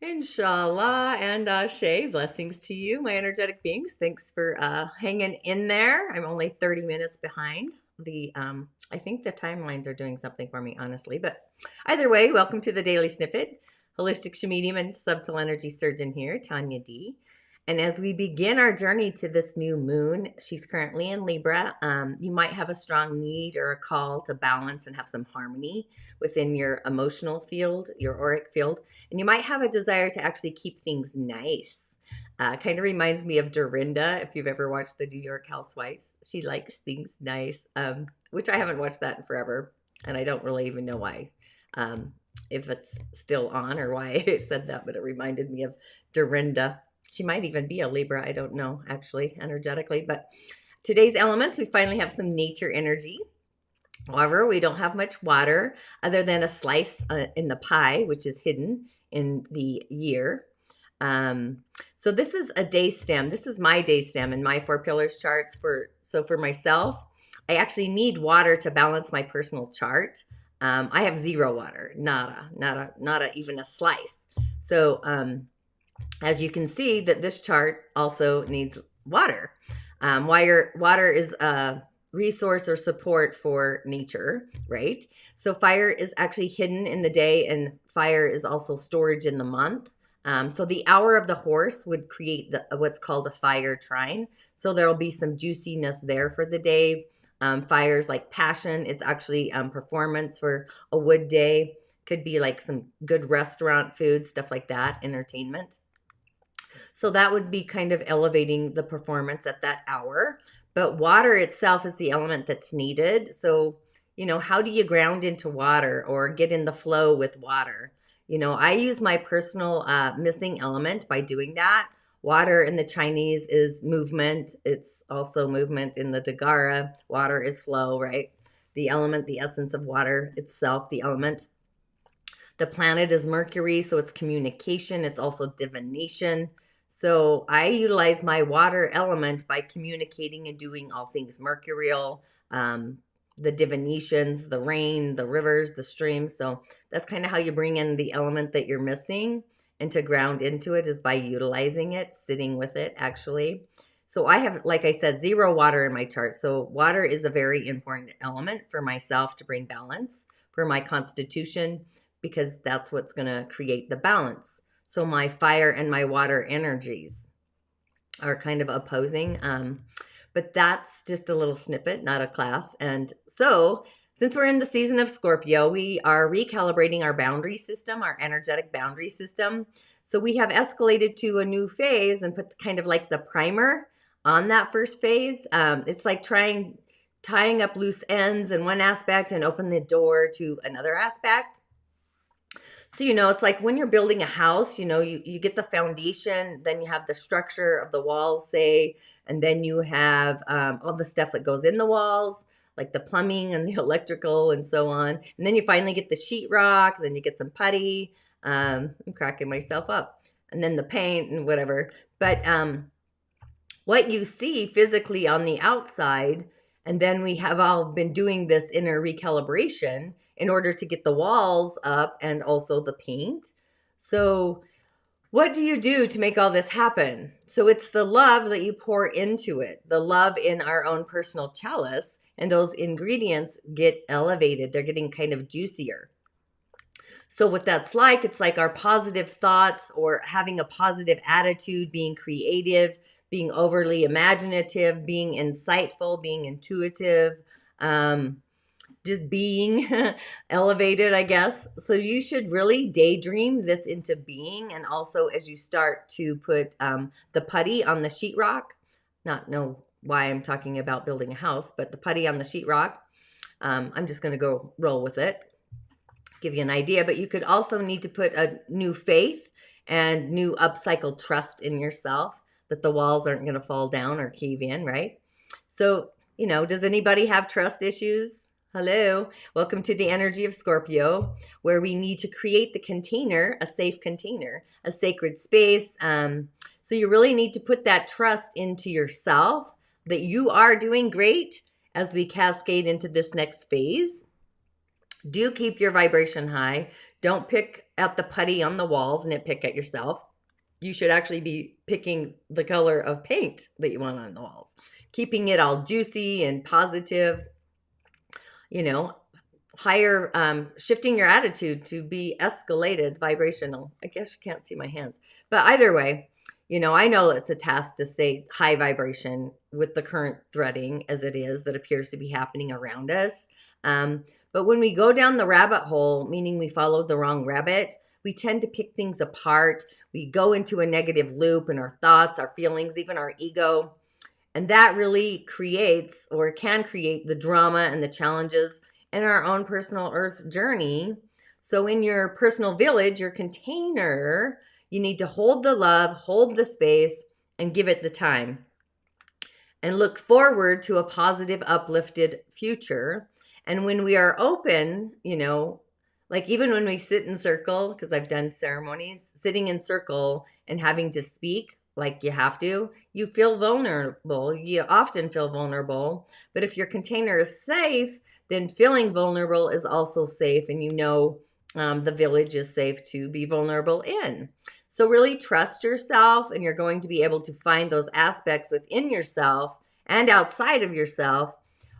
InShalla and Ashe, blessings to you, my energetic beings. Thanks for hanging in there. I'm only 30 minutes behind. I think the timelines are doing something for me, honestly. But either way, welcome to the Daily Snippet. Holistic Sha'medium and Subtle Energy Surgeon here, Tonya D. And as we begin our journey to this new moon, she's currently in Libra. You might have a strong need or a call to balance and have some harmony within your emotional field, your auric field. And you might have a desire to actually keep things nice. Kind of reminds me of Dorinda, if you've ever watched the New York Housewives. She likes things nice, which I haven't watched that in forever. And I don't really even know why, if it's still on or why I said that, but it reminded me of Dorinda. She might even be a Libra. I don't know, actually, energetically. But today's elements, we finally have some nature energy. However, we don't have much water other than a slice in the pie, which is hidden in the year. So this is a day stem. This is my day stem in my 4 pillars charts. So for myself, I actually need water to balance my personal chart. I have 0 water, nada, even a slice. So as you can see, that this chart also needs water. Water is a resource or support for nature, right? So fire is actually hidden in the day, and fire is also storage in the month. So the hour of the horse would create what's called a fire trine. So there'll be some juiciness there for the day. Fires like passion. It's actually performance for a wood day. Could be like some good restaurant food, stuff like that, entertainment. So that would be kind of elevating the performance at that hour. But water itself is the element that's needed. So, how do you ground into water or get in the flow with water? I use my personal missing element by doing that. Water in the Chinese is movement. It's also movement in the Dagara. Water is flow, right? The element, the essence of water itself, the element. The planet is Mercury, so it's communication. It's also divination. So I utilize my water element by communicating and doing all things mercurial, the divinations, the rain, the rivers, the streams. So that's kind of how you bring in the element that you're missing, and to ground into it is by utilizing it, sitting with it, actually. So I have, like I said, 0 water in my chart. So water is a very important element for myself to bring balance for my constitution, because that's what's going to create the balance. So my fire and my water energies are kind of opposing. But that's just a little snippet, not a class. And so since we're in the season of Scorpio, we are recalibrating our boundary system, our energetic boundary system. So we have escalated to a new phase and put kind of like the primer on that first phase. It's like tying up loose ends in one aspect and open the door to another aspect. So, it's like when you're building a house, you get the foundation, then you have the structure of the walls, say, and then you have all the stuff that goes in the walls, like the plumbing and the electrical and so on. And then you finally get the sheetrock, then you get some putty. I'm cracking myself up. And then the paint and whatever. But what you see physically on the outside, and then we have all been doing this inner recalibration in order to get the walls up and also the paint. So what do you do to make all this happen? So it's the love that you pour into it, the love in our own personal chalice, and those ingredients get elevated. They're getting kind of juicier. So what that's like, it's like our positive thoughts or having a positive attitude, being creative, being overly imaginative, being insightful, being intuitive, just being elevated, I guess. So you should really daydream this into being. And also as you start to put the putty on the sheetrock, not know why I'm talking about building a house, but the putty on the sheetrock, I'm just going to go roll with it, give you an idea. But you could also need to put a new faith and new upcycled trust in yourself that the walls aren't going to fall down or cave in, right? So, does anybody have trust issues? Hello, welcome to the energy of Scorpio, where we need to create the container, a safe container, a sacred space. So you really need to put that trust into yourself that you are doing great as we cascade into this next phase. Do keep your vibration high. Don't pick at the putty on the walls, nitpick at yourself. You should actually be picking the color of paint that you want on the walls, keeping it all juicy and positive, you know, higher, shifting your attitude to be escalated vibrational. I guess you can't see my hands, but either way, I know it's a task to stay high vibration with the current threading as it is that appears to be happening around us. But when we go down the rabbit hole, meaning we followed the wrong rabbit, we tend to pick things apart. We go into a negative loop in our thoughts, our feelings, even our ego. And that really creates or can create the drama and the challenges in our own personal earth journey. So in your personal village, your container, you need to hold the love, hold the space, and give it the time. And look forward to a positive, uplifted future. And when we are open, like even when we sit in circle, because I've done ceremonies, sitting in circle and having to speak like you have to, you feel vulnerable. You often feel vulnerable. But if your container is safe, then feeling vulnerable is also safe. And the village is safe to be vulnerable in. So really trust yourself, and you're going to be able to find those aspects within yourself and outside of yourself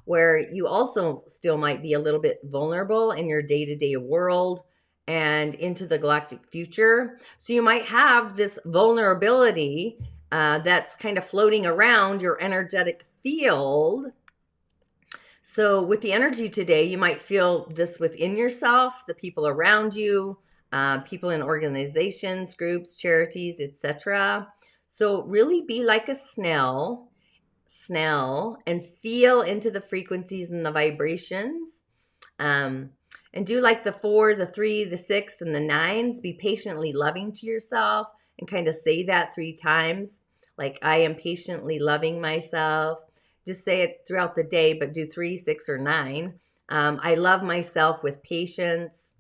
where you also still might be a little bit vulnerable in your day-to-day world and into the galactic future. So you might have this vulnerability that's kind of floating around your energetic field. So with the energy today, you might feel this within yourself, the people around you, people in organizations, groups, charities, etc. So really be like a snail and feel into the frequencies and the vibrations. And do like the 4, the 3, the 6, and the 9s. Be patiently loving to yourself and kind of say that 3 times. Like, I am patiently loving myself. Just say it throughout the day, but do 3, 6, or 9. I love myself with patience.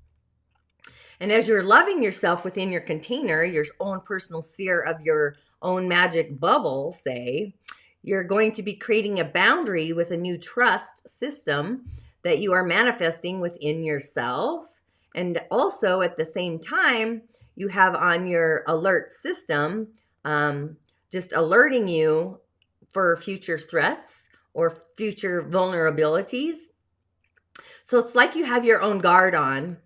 And as you're loving yourself within your container, your own personal sphere of your own magic bubble, say, you're going to be creating a boundary with a new trust system that you are manifesting within yourself. And also at the same time, you have on your alert system, just alerting you for future threats or future vulnerabilities. So it's like you have your own guard on.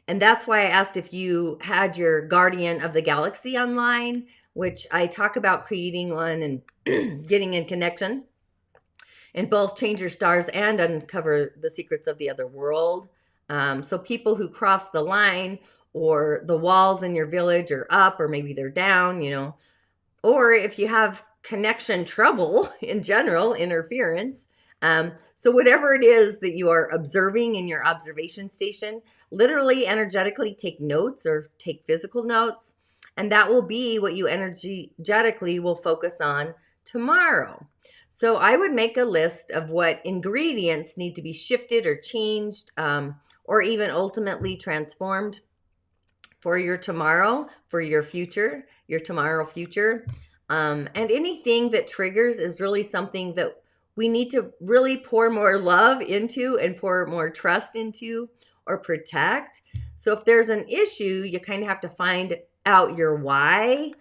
And that's why I asked if you had your guardian of the galaxy online, which I talk about creating one and getting in connection and both change your stars and uncover the secrets of the other world. So people who cross the line or the walls in your village are up or maybe they're down, or if you have connection trouble in general, interference. So whatever it is that you are observing in your observation station, literally energetically take notes or take physical notes. And that will be what you energetically will focus on tomorrow. So I would make a list of what ingredients need to be shifted or changed, or even ultimately transformed for your tomorrow, for your future, your tomorrow future. And anything that triggers is really something that we need to really pour more love into and pour more trust into or protect. So if there's an issue, you kind of have to find out your why.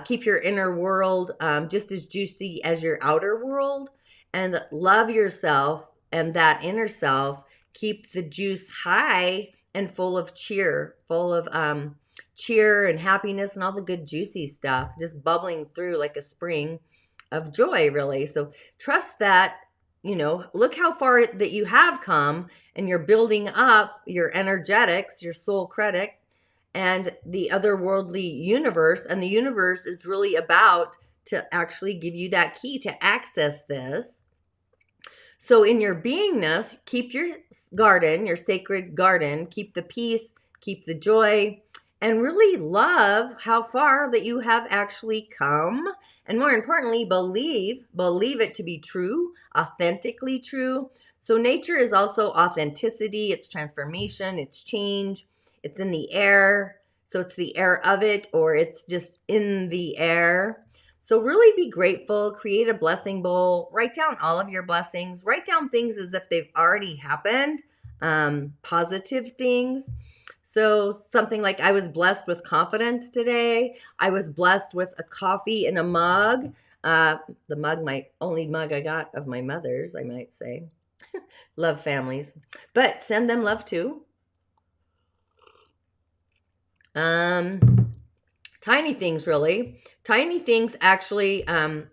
Keep your inner world just as juicy as your outer world, and love yourself and that inner self. Keep the juice high and full of cheer, cheer and happiness and all the good juicy stuff, just bubbling through like a spring of joy, really. So trust that, look how far that you have come, and you're building up your energetics, your soul credit, and the otherworldly universe. And the universe is really about to actually give you that key to access this. So in your beingness, keep your garden, your sacred garden, keep the peace, keep the joy, and really love how far that you have actually come. And more importantly, believe it to be true, authentically true. So nature is also authenticity, it's transformation, it's change, it's in the air. So it's the air of it, or it's just in the air. So really be grateful, create a blessing bowl, write down all of your blessings, write down things as if they've already happened. positive things. So something like I was blessed with confidence today. I was blessed with a coffee in a mug. The mug, my only mug I got of my mother's, I might say. Love families, but send them love too. Tiny things, really. Tiny things actually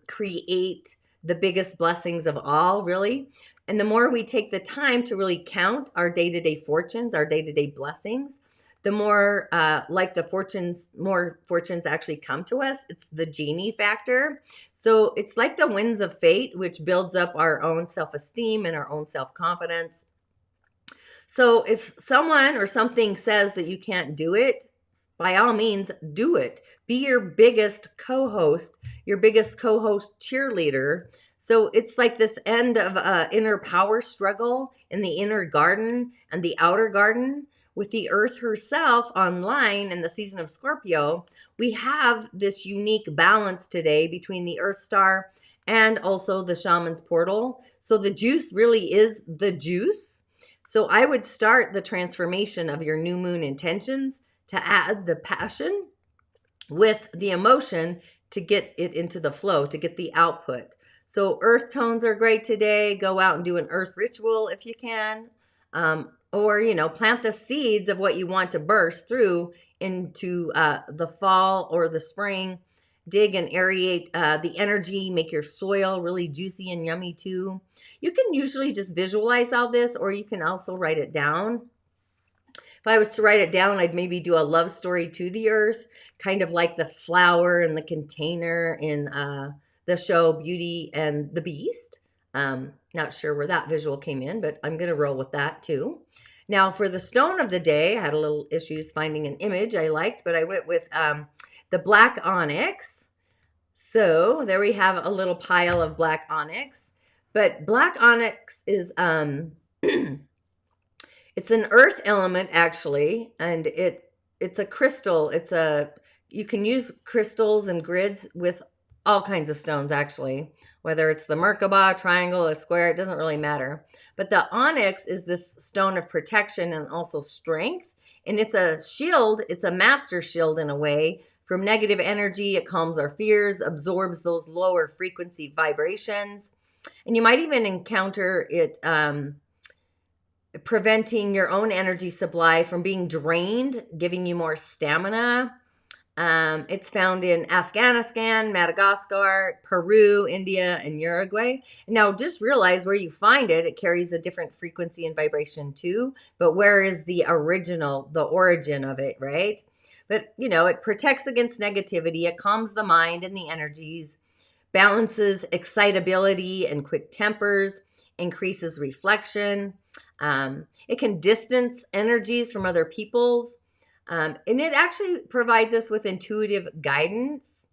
create the biggest blessings of all, really. And the more we take the time to really count our day-to-day fortunes, our day-to-day blessings, the more more fortunes actually come to us. It's the genie factor. So it's like the winds of fate, which builds up our own self-esteem and our own self-confidence. So if someone or something says that you can't do it, by all means, do it. Be your biggest co-host, cheerleader. So it's like this end of inner power struggle in the inner garden and the outer garden with the earth herself online in the season of Scorpio. We have this unique balance today between the earth star and also the shaman's portal. So the juice really is the juice. So I would start the transformation of your new moon intentions to add the passion with the emotion to get it into the flow, to get the output. So earth tones are great today. Go out and do an earth ritual if you can. Or, plant the seeds of what you want to burst through into the fall or the spring. Dig and aerate the energy, make your soil really juicy and yummy too. You can usually just visualize all this, or you can also write it down. If I was to write it down, I'd maybe do a love story to the earth, kind of like the flower and the container in the show Beauty and the Beast. Not sure where that visual came in, but I'm going to roll with that too. Now for the stone of the day, I had a little issues finding an image I liked, but I went with the black onyx. So there we have a little pile of black onyx. But black onyx is it's an earth element actually, and it's a crystal. You can use crystals and grids with all kinds of stones actually, whether it's the Merkaba, triangle, a square, it doesn't really matter. But the onyx is this stone of protection and also strength. And it's a shield, it's a master shield in a way from negative energy. It calms our fears, absorbs those lower frequency vibrations. And you might even encounter it preventing your own energy supply from being drained, giving you more stamina. It's found in Afghanistan, Madagascar, Peru, India, and Uruguay. Now, just realize where you find it, it carries a different frequency and vibration too. But where is the origin of it, right? But, it protects against negativity. It calms the mind and the energies, balances excitability and quick tempers, increases reflection. It can distance energies from other people's. And it actually provides us with intuitive guidance.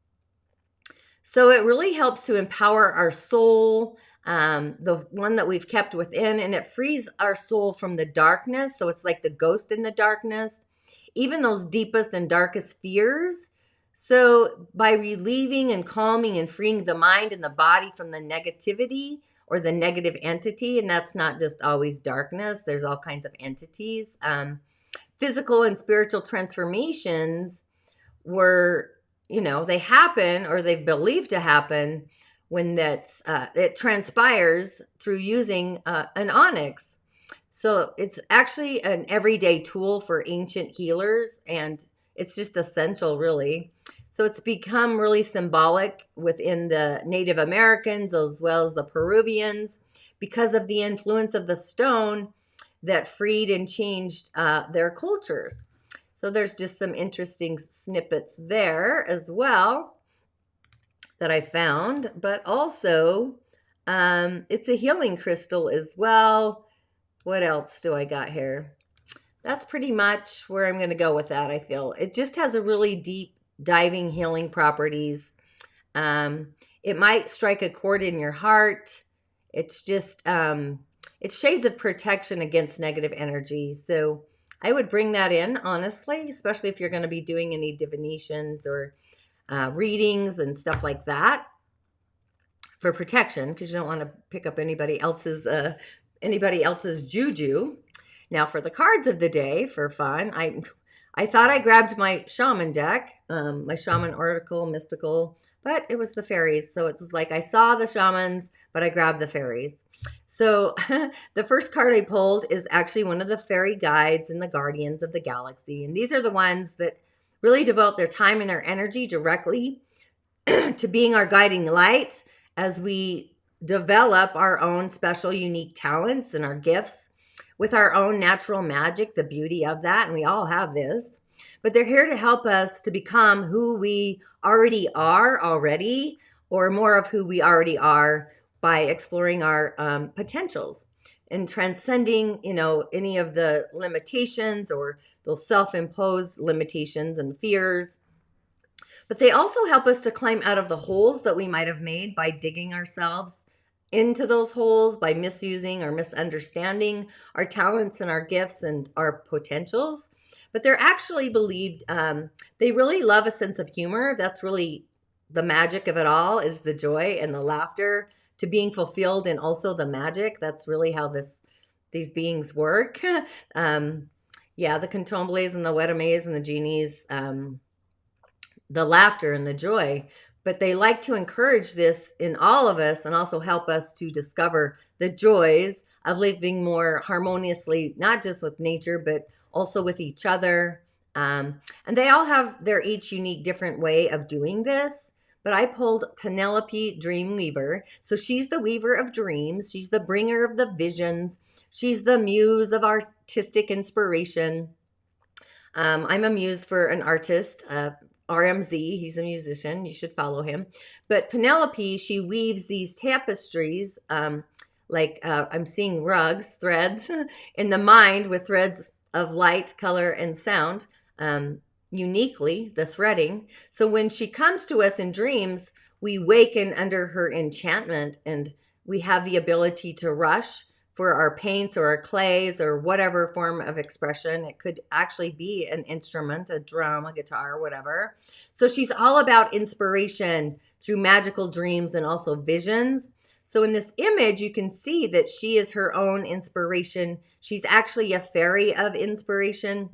So it really helps to empower our soul, the one that we've kept within, and it frees our soul from the darkness. So it's like the ghost in the darkness, even those deepest and darkest fears. So by relieving and calming and freeing the mind and the body from the negativity or the negative entity, and that's not just always darkness, there's all kinds of entities. Physical and spiritual transformations they happen, or they believe to happen, when it transpires through using an onyx. So it's actually an everyday tool for ancient healers, and it's just essential, really. So it's become really symbolic within the Native Americans as well as the Peruvians because of the influence of the stone that freed and changed their cultures. So there's just some interesting snippets there as well that I found, but also it's a healing crystal as well. What else do I got here? That's pretty much where I'm going to go with that, I feel. It just has a really deep diving healing properties. It might strike a chord in your heart. It's just... it's shades of protection against negative energy. So I would bring that in, honestly, especially if you're going to be doing any divinations or readings and stuff like that for protection, because you don't want to pick up anybody else's juju. Now for the cards of the day, for fun, I thought I grabbed my Shaman deck, my Shaman Oracle Mystical, but it was the fairies. So it was like I saw the shamans, but I grabbed the fairies. So the first card I pulled is actually one of the fairy guides and the guardians of the galaxy. And these are the ones that really devote their time and their energy directly to being our guiding light as we develop our own special, unique talents and our gifts with our own natural magic, the beauty of that. And we all have this, but they're here to help us to become who we already are already, or more of who we already are by exploring our potentials and transcending, any of the limitations or those self-imposed limitations and fears. But they also help us to climb out of the holes that we might have made by digging ourselves into those holes, by misusing or misunderstanding our talents and our gifts and our potentials. But they're actually believed, they really love a sense of humor. That's really the magic of it all, is the joy and the laughter to being fulfilled, and also the magic. That's really how these beings work. Yeah, the cantombles and the wetames and the genies, the laughter and the joy, but they like to encourage this in all of us and also help us to discover the joys of living more harmoniously, not just with nature, but also with each other. And they all have their each unique different way of doing this. But I pulled Penelope Dreamweaver. So she's the weaver of dreams. She's the bringer of the visions. She's the muse of artistic inspiration. I'm a muse for an artist, RMZ. He's a musician. You should follow him. But Penelope, she weaves these tapestries, I'm seeing rugs, threads in the mind with threads of light, color, and sound. Uniquely, the threading. So when she comes to us in dreams, we waken under her enchantment, and we have the ability to rush for our paints or our clays or whatever form of expression. It could actually be an instrument, a drum, a guitar, whatever. So she's all about inspiration through magical dreams and also visions. So in this image, you can see that she is her own inspiration. She's actually a fairy of inspiration.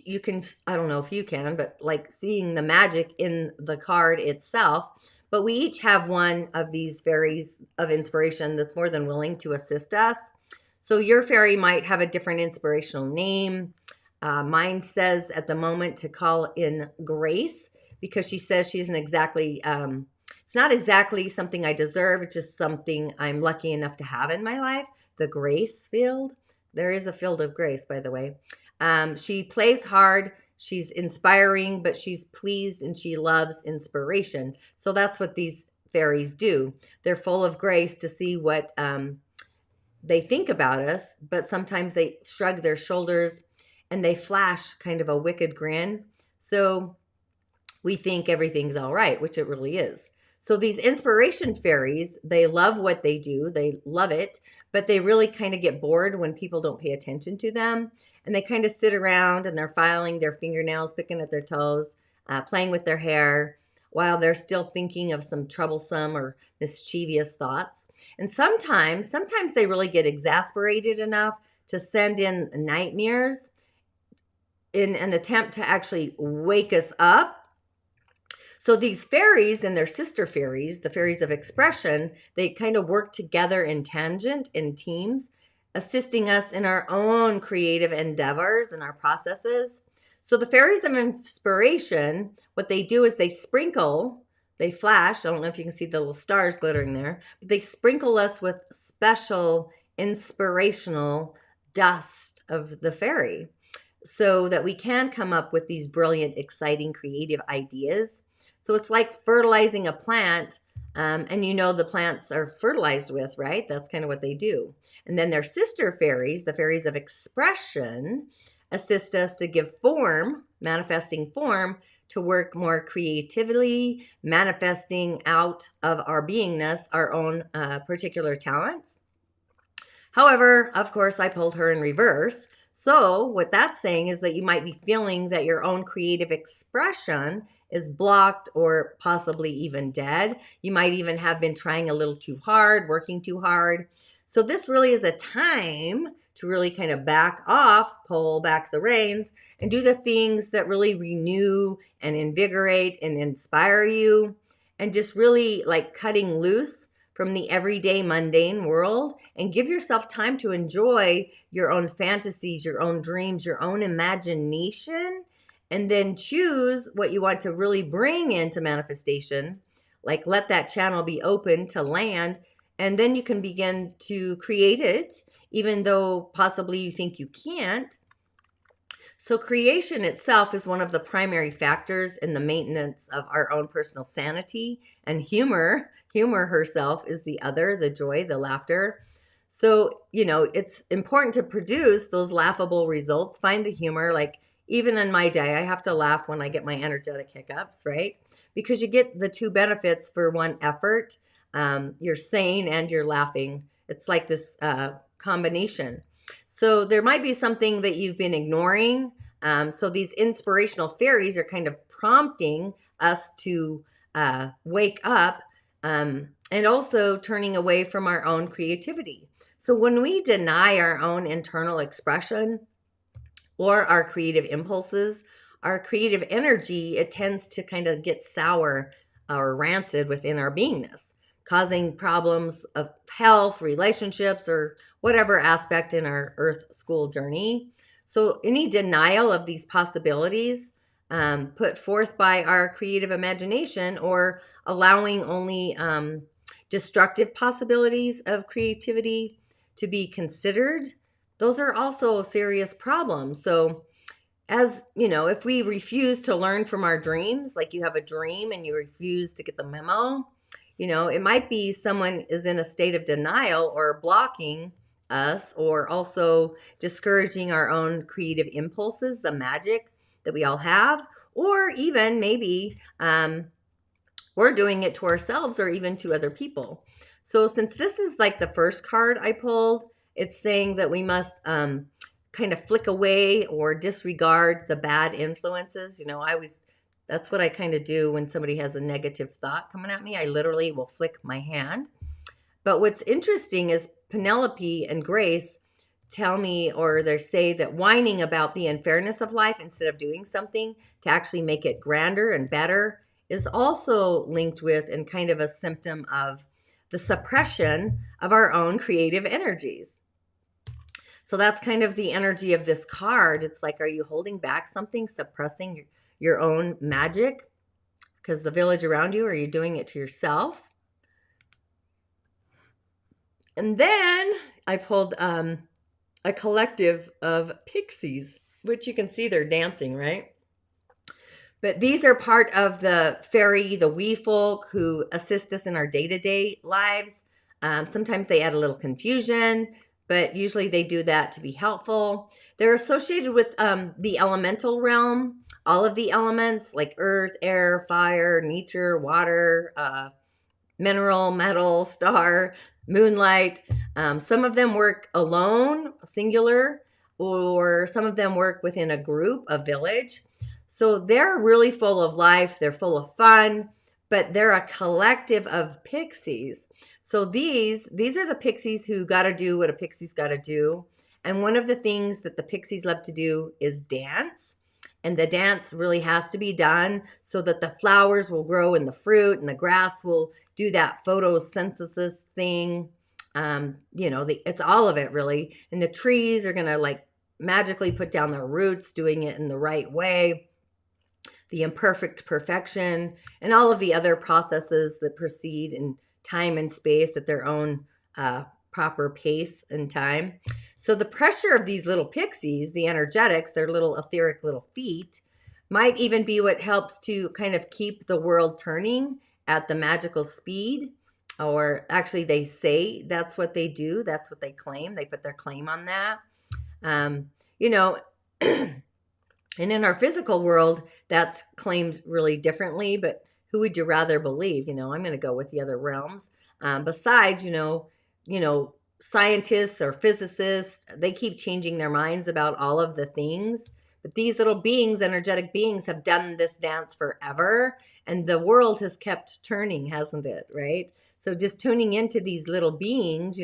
You can, I don't know if you can, but like seeing the magic in the card itself. But we each have one of these fairies of inspiration that's more than willing to assist us. So your fairy might have a different inspirational name. Mine says at the moment to call in Grace, because she says she isn't exactly, it's not exactly something I deserve. It's just something I'm lucky enough to have in my life. The grace field. There is a field of grace, by the way. She plays hard. She's inspiring, but she's pleased and she loves inspiration. So that's what these fairies do. They're full of grace to see what they think about us, but sometimes they shrug their shoulders and they flash kind of a wicked grin. So we think everything's all right, which it really is. So these inspiration fairies, they love what they do. They love it, but they really kind of get bored when people don't pay attention to them. And they kind of sit around and they're filing their fingernails, picking at their toes, playing with their hair, while they're still thinking of some troublesome or mischievous thoughts. And sometimes they really get exasperated enough to send in nightmares in an attempt to actually wake us up. So these fairies and their sister fairies, the fairies of expression, they kind of work together in tangent, in teams, assisting us in our own creative endeavors and our processes. So the fairies of inspiration, what they do is they sprinkle, they flash. I don't know if you can see the little stars glittering there, but they sprinkle us with special inspirational dust of the fairy so that we can come up with these brilliant, exciting, creative ideas. So it's like fertilizing a plant, and the plants are fertilized with, right? That's kind of what they do. And then their sister fairies, the fairies of expression, assist us to give form, manifesting form, to work more creatively, manifesting out of our beingness, our own particular talents. However, of course, I pulled her in reverse. So what that's saying is that you might be feeling that your own creative expression is blocked or possibly even dead. You might even have been trying a little too hard, working too hard. So this really is a time to really kind of back off, pull back the reins, and do the things that really renew and invigorate and inspire you, and just really like cutting loose from the everyday mundane world and give yourself time to enjoy your own fantasies, your own dreams, your own imagination, and then choose what you want to really bring into manifestation. Like let that channel be open to land, and then you can begin to create it, even though possibly you think you can't. So creation itself is one of the primary factors in the maintenance of our own personal sanity, and humor herself is the other, the joy, the laughter. So, it's important to produce those laughable results. Find the humor. Like even in my day, I have to laugh when I get my energetic hiccups, right? Because you get the two benefits for one effort. You're sane and you're laughing. It's like this combination. So there might be something that you've been ignoring. So these inspirational fairies are kind of prompting us to wake up, and also turning away from our own creativity. So when we deny our own internal expression or our creative impulses, our creative energy, it tends to kind of get sour or rancid within our beingness, causing problems of health, relationships, or whatever aspect in our earth school journey. So any denial of these possibilities put forth by our creative imagination, or allowing only destructive possibilities of creativity to be considered, those are also serious problems. So as if we refuse to learn from our dreams, like you have a dream and you refuse to get the memo, it might be someone is in a state of denial or blocking us, or also discouraging our own creative impulses, the magic that we all have, or even maybe we're doing it to ourselves or even to other people. So since this is like the first card I pulled, it's saying that we must kind of flick away or disregard the bad influences. That's what I kind of do when somebody has a negative thought coming at me. I literally will flick my hand. But what's interesting is Penelope and Grace tell me, or they say that whining about the unfairness of life instead of doing something to actually make it grander and better is also linked with and kind of a symptom of the suppression of our own creative energies. So that's kind of the energy of this card. It's like, are you holding back something, suppressing your own magic because the village around you? Are you doing it to yourself? And then I pulled a collective of pixies, which you can see they're dancing, right? But these are part of the fairy, the wee folk who assist us in our day-to-day lives. Sometimes they add a little confusion, but usually they do that to be helpful. They're associated with the elemental realm, all of the elements like earth, air, fire, nature, water, mineral, metal, star, moonlight. Some of them work alone, singular, or some of them work within a group, a village. So they're really full of life. They're full of fun, but they're a collective of pixies. So these are the pixies who got to do what a pixie's got to do. And one of the things that the pixies love to do is dance. And the dance really has to be done so that the flowers will grow in the fruit and the grass will do that photosynthesis thing. It's all of it really. And the trees are going to like magically put down their roots, doing it in the right way. The imperfect perfection, and all of the other processes that proceed in time and space at their own proper pace and time. So the pressure of these little pixies, the energetics, their little etheric little feet, might even be what helps to kind of keep the world turning at the magical speed. Or actually they say that's what they do. That's what they claim. They put their claim on that. And in our physical world, that's claimed really differently, but who would you rather believe? I'm going to go with the other realms. Besides, scientists or physicists, they keep changing their minds about all of the things. But these little beings, energetic beings, have done this dance forever. And the world has kept turning, hasn't it? Right? So just tuning into these little beings,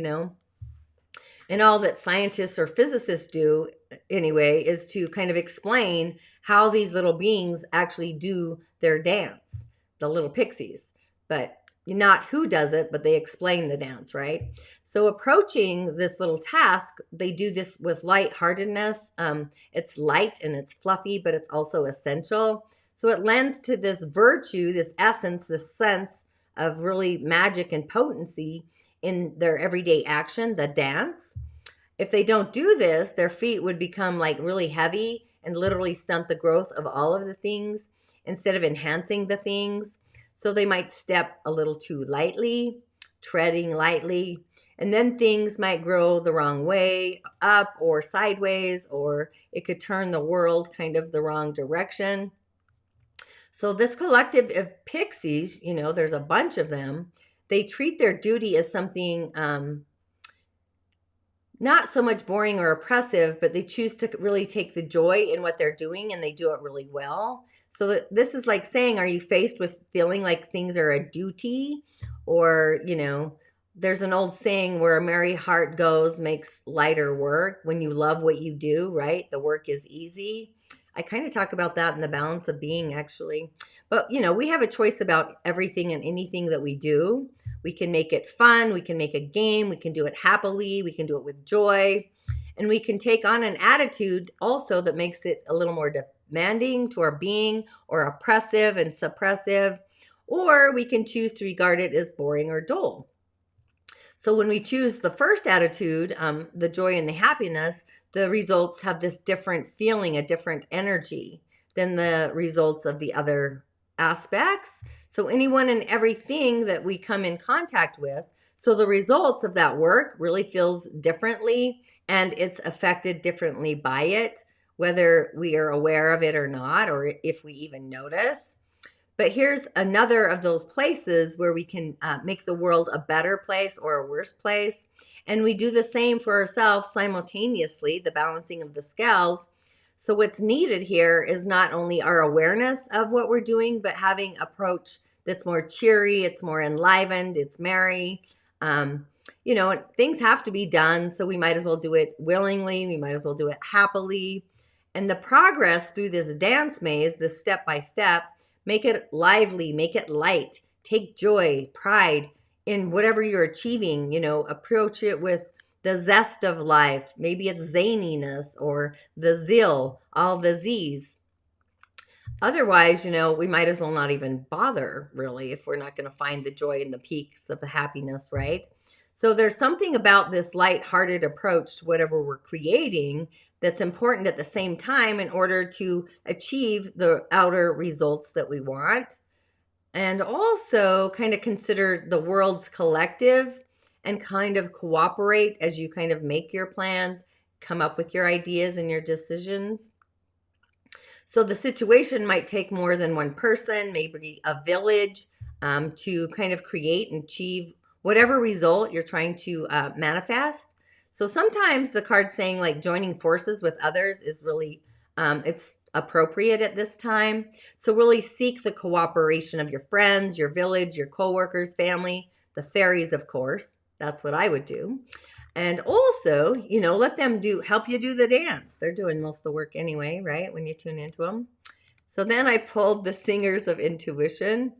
And all that scientists or physicists do, anyway, is to kind of explain how these little beings actually do their dance, the little pixies. But not who does it, but they explain the dance, right? So approaching this little task, they do this with lightheartedness. It's light and it's fluffy, but it's also essential. So it lends to this virtue, this essence, this sense of really magic and potency in their everyday action, the dance. If they don't do this, their feet would become like really heavy and literally stunt the growth of all of the things instead of enhancing the things. So they might step a little too lightly, treading lightly, and then things might grow the wrong way, up or sideways, or it could turn the world kind of the wrong direction. So this collective of pixies, there's a bunch of them. They treat their duty as something not so much boring or oppressive, but they choose to really take the joy in what they're doing, and they do it really well. So this is like saying, are you faced with feeling like things are a duty? Or, there's an old saying where a merry heart goes makes lighter work. When you love what you do, right? The work is easy. I kind of talk about that in the balance of being, actually. But, we have a choice about everything and anything that we do. We can make it fun. We can make a game. We can do it happily. We can do it with joy. And we can take on an attitude also that makes it a little more demanding to our being, or oppressive and suppressive. Or we can choose to regard it as boring or dull. So when we choose the first attitude, the joy and the happiness, the results have this different feeling, a different energy than the results of the other aspects. So anyone and everything that we come in contact with, so the results of that work really feels differently, and it's affected differently by it, whether we are aware of it or not, or if we even notice. But here's another of those places where we can make the world a better place or a worse place. And we do the same for ourselves simultaneously, the balancing of the scales. So what's needed here is not only our awareness of what we're doing, but having an approach that's more cheery, it's more enlivened, it's merry. Things have to be done, so we might as well do it willingly. We might as well do it happily. And the progress through this dance maze, this step by step, make it lively, make it light, take joy, pride in whatever you're achieving, approach it with the zest of life. Maybe it's zaniness or the zeal, all the Z's. Otherwise, we might as well not even bother, really, if we're not going to find the joy and the peaks of the happiness, right? So there's something about this lighthearted approach to whatever we're creating that's important at the same time in order to achieve the outer results that we want. And also kind of consider the world's collective and kind of cooperate as you kind of make your plans, come up with your ideas and your decisions. So the situation might take more than one person, maybe a village, to kind of create and achieve whatever result you're trying to manifest. So sometimes the card saying like joining forces with others is really, it's appropriate at this time. So really seek the cooperation of your friends, your village, your coworkers, family, the fairies, of course. That's what I would do. And also, let them help you do the dance. They're doing most of the work anyway, right? When you tune into them. So then I pulled the singers of intuition,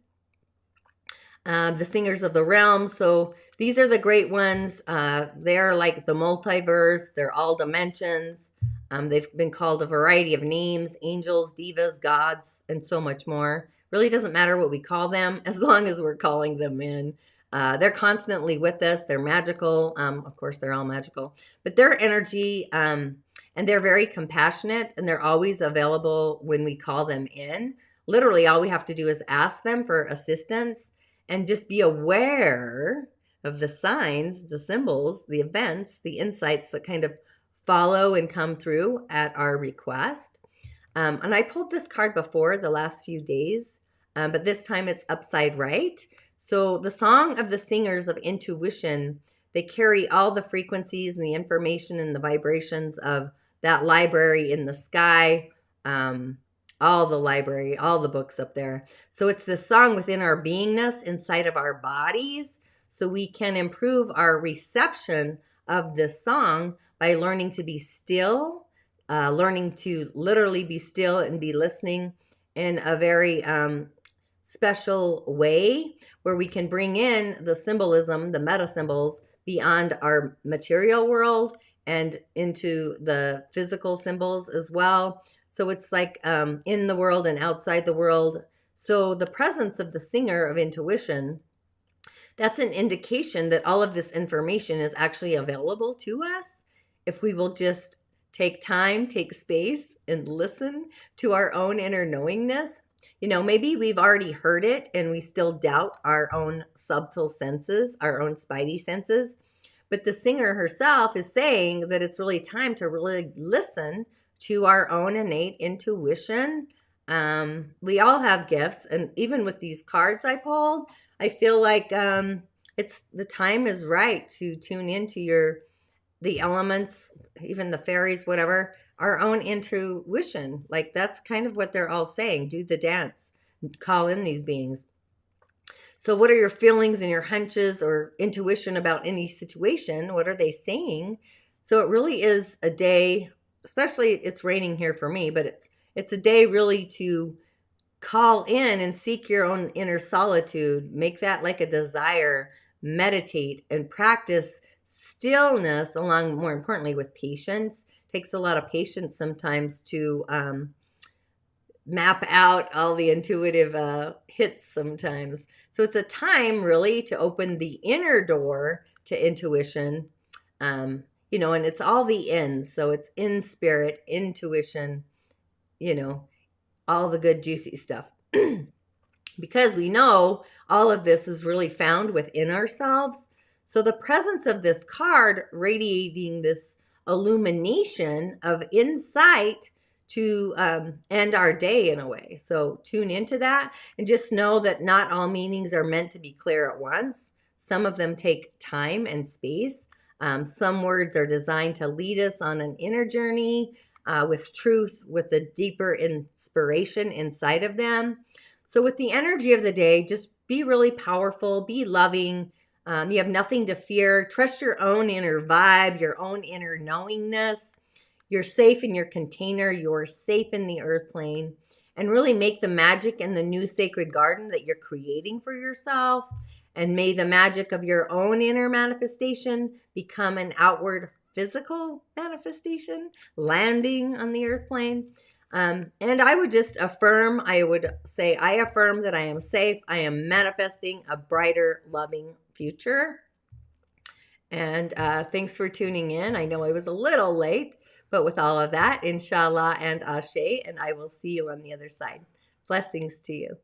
the singers of the realm. So these are the great ones. They're like the multiverse. They're all dimensions. They've been called a variety of names: angels, divas, gods, and so much more. Really doesn't matter what we call them as long as we're calling them in. They're constantly with us. They're magical. Of course, they're all magical. But their energy, and they're very compassionate, and they're always available when we call them in. Literally, all we have to do is ask them for assistance and just be aware of the signs, the symbols, the events, the insights that kind of follow and come through at our request. And I pulled this card before the last few days, but this time it's upside right. So the song of the singers of intuition, they carry all the frequencies and the information and the vibrations of that library in the sky, all the library, all the books up there. So it's the song within our beingness inside of our bodies, so we can improve our reception of this song by learning to be still, learning to literally be still and be listening in a very special way where we can bring in the symbolism, the meta symbols beyond our material world and into the physical symbols as well. So it's like in the world and outside the world. So the presence of the singer of intuition, that's an indication that all of this information is actually available to us if we will just take time, take space, and listen to our own inner knowingness. You know, maybe we've already heard it and we still doubt our own subtle senses, our own spidey senses. But the singer herself is saying that it's really time to really listen to our own innate intuition. We all have gifts, and even with these cards I pulled, I feel like it's the time is right to tune into the elements, even the fairies, whatever, our own intuition. Like that's kind of what they're all saying. Do the dance, call in these beings. So what are your feelings and your hunches or intuition about any situation? What are they saying? So it really is a day, especially it's raining here for me, but it's a day really to call in and seek your own inner solitude. Make that like a desire, meditate and practice stillness along, more importantly, with patience. It takes a lot of patience sometimes to map out all the intuitive hits sometimes. So it's a time really to open the inner door to intuition, you know, and it's all the ends. So it's in spirit, intuition, you know, all the good juicy stuff. Because we know all of this is really found within ourselves. So the presence of this card radiating this illumination of insight to end our day in a way. So tune into that and just know that not all meanings are meant to be clear at once. Some of them take time and space. Some words are designed to lead us on an inner journey with truth, with a deeper inspiration inside of them. So with the energy of the day, just be really powerful, be loving. You have nothing to fear. Trust your own inner vibe, your own inner knowingness. You're safe in your container. You're safe in the earth plane. And really make the magic in the new sacred garden that you're creating for yourself. And may the magic of your own inner manifestation become an outward physical manifestation, landing on the earth plane. And I would just affirm, I would say, I affirm that I am safe. I am manifesting a brighter, loving future. And thanks for tuning in. I know I was a little late, but with all of that, InShalla and Ashe, and I will see you on the other side. Blessings to you.